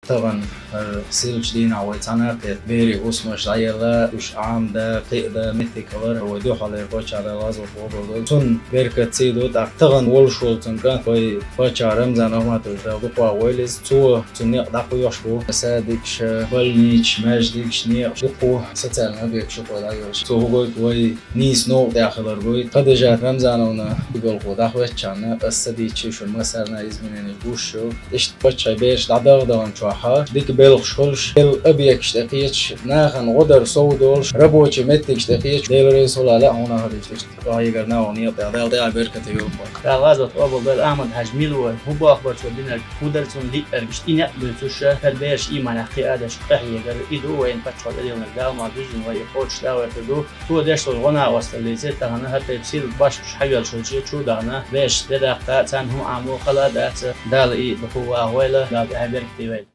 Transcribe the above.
طبعا سيلش دين عويت أنا كبيري وسمش عيلا وش عام ده قيد مثل كلر ودو حالي باتش على لازم فوق تون بيركة سيدو طبعا والشول تنكا في باتش رمزان أما تجدا بقى ويلز تو تنيا دقو يشبو سادكش بلنيش ماجدكش نيا دقو ستال ما بيكشوا ولا يوش تو هو وي نيس نو داخل الرجوي قد جاء رمزان ونا يقول خدا خوتشانا السديتش شو مثلا يزمنين الجوشو إيش باتش بيش دعدا دون شوحة ديك بيلخشولش بيل أبيكش دقيقش ناخن غدر صودولش ربوش متكش دقيقش ديلريس ولا لا هنا هذيش راهي قرنا ونيا ضيع بركة يوم غازة أبو بل أحمد حجميل وهو أخبر شو بينا كودرتون لي أرجعتين يقبلتوش فالبيش إيمان قيادة شقيه قال إيدو وين فتح اليوم الجال ما بيجي وهي كوتش لا ويفردو تو داش الغنى وستليزت تهنا حتى يصير باش حاجة شو دهنا بيش ده تان هم عمو خلا ده دال إيه بقوة ولا لا ده بركة